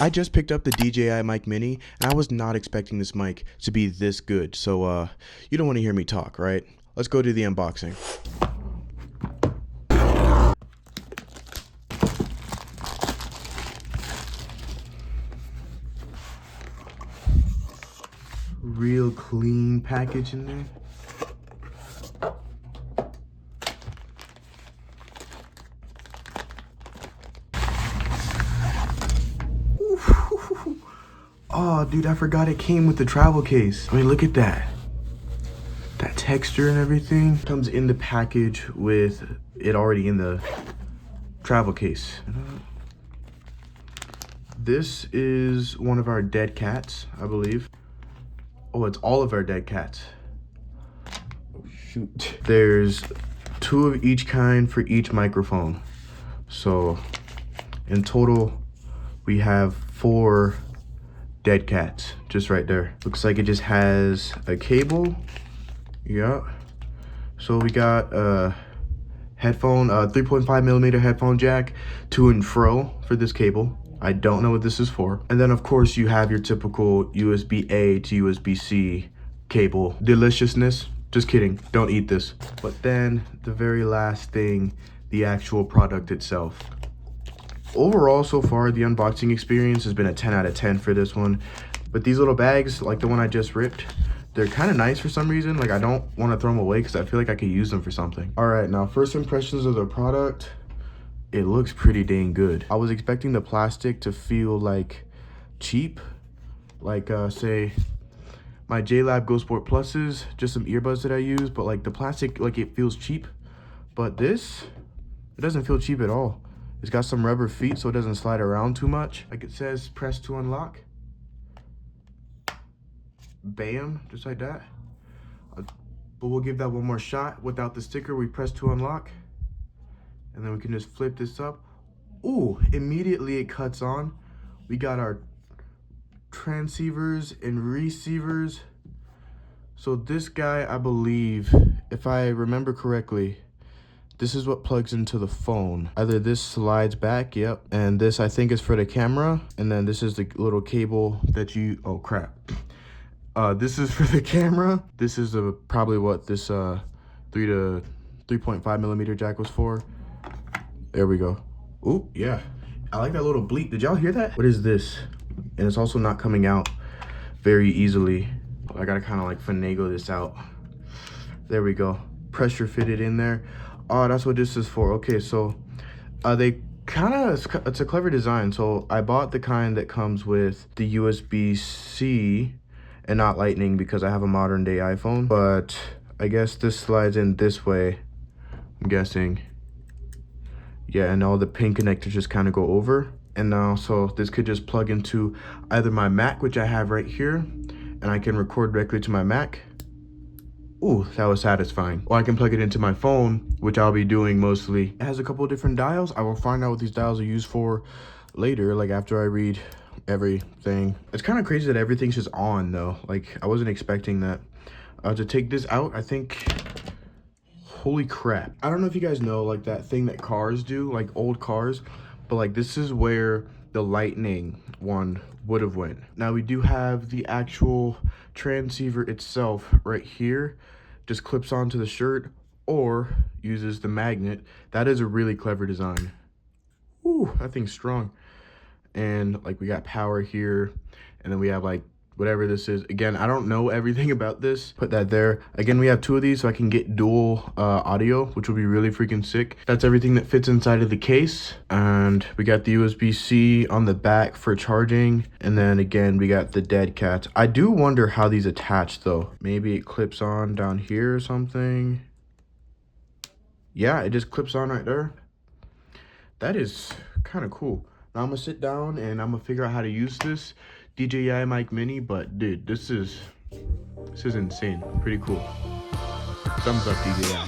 I just picked up the DJI Mic Mini, and I was not expecting this mic to be this good, so you don't want to hear me talk, right? Let's go do the unboxing. Real clean package in there. Oh, dude, I forgot it came with the travel case. I mean, look at that. That texture and everything comes in the package with it already in the travel case. This is one of our dead cats, I believe. Oh, it's all of our dead cats. Oh, shoot. There's 2 of each kind for each microphone. So in total, we have 4 dead cats just right there. Looks like it just has a cable. Yeah. So we got a headphone, 3.5 millimeter headphone jack to and fro for this cable. I don't know what this is for. And then of course you have your typical USB-A to USB-C cable deliciousness. Just kidding, don't eat this. But then the very last thing, the actual product itself. Overall, so far, the unboxing experience has been a 10 out of 10 for this one. But these little bags, like the one I just ripped, they're kind of nice for some reason. Like, I don't want to throw them away because I feel like I could use them for something. All right, now first impressions of the product. It looks pretty dang good. I was expecting the plastic to feel like cheap. Like, say, my JLab Go Sport Pluses, just some earbuds that I use. But like the plastic, like it feels cheap. But this, it doesn't feel cheap at all. It's got some rubber feet so it doesn't slide around too much. Like it says, press to unlock. Bam, just like that. But we'll give that one more shot. Without the sticker, we press to unlock. And then we can just flip this up. Ooh, immediately it cuts on. We got our transceivers and receivers. So this guy, I believe, if I remember correctly, this is what plugs into the phone. Either this slides back, yep. And this I think is for the camera. And then this is the little cable that you, oh crap. This is for the camera. This is probably what this 3.5 millimeter jack was for. There we go. Ooh, yeah. I like that little bleep. Did y'all hear that? What is this? And it's also not coming out very easily. I gotta kind of like finagle this out. There we go. Pressure fitted in there. Oh, that's what this is for. Okay, so they kind of, it's a clever design. So I bought the kind that comes with the USB-C and not lightning because I have a modern day iPhone. But I guess this slides in this way, I'm guessing. Yeah, and all the pin connectors just kind of go over. And now, so this could just plug into either my Mac, which I have right here, and I can record directly to my Mac. Ooh, that was satisfying. Or I can plug it into my phone, which I'll be doing mostly. It has a couple of different dials. I will find out what these dials are used for later, like after I read everything. It's kind of crazy that everything's just on though. Like I wasn't expecting that. To take this out, I think, holy crap. I don't know if you guys know like that thing that cars do, like old cars, but like this is where the lightning one would have went. Now we do have the actual transceiver itself right here, just clips onto the shirt or uses the magnet. That is a really clever design. Ooh, that thing's strong. And like we got power here, and then we have like whatever this is. Again, I don't know everything about this. Put that there. Again, we have 2 of these so I can get dual audio, which will be really freaking sick. That's everything that fits inside of the case. And we got the USB-C on the back for charging. And then again, we got the dead cats. I do wonder how these attach though. Maybe it clips on down here or something. Yeah, it just clips on right there. That is kind of cool. Now I'm gonna sit down and I'm gonna figure out how to use this DJI Mic Mini, but dude, this is insane. Pretty cool. Thumbs up, DJI.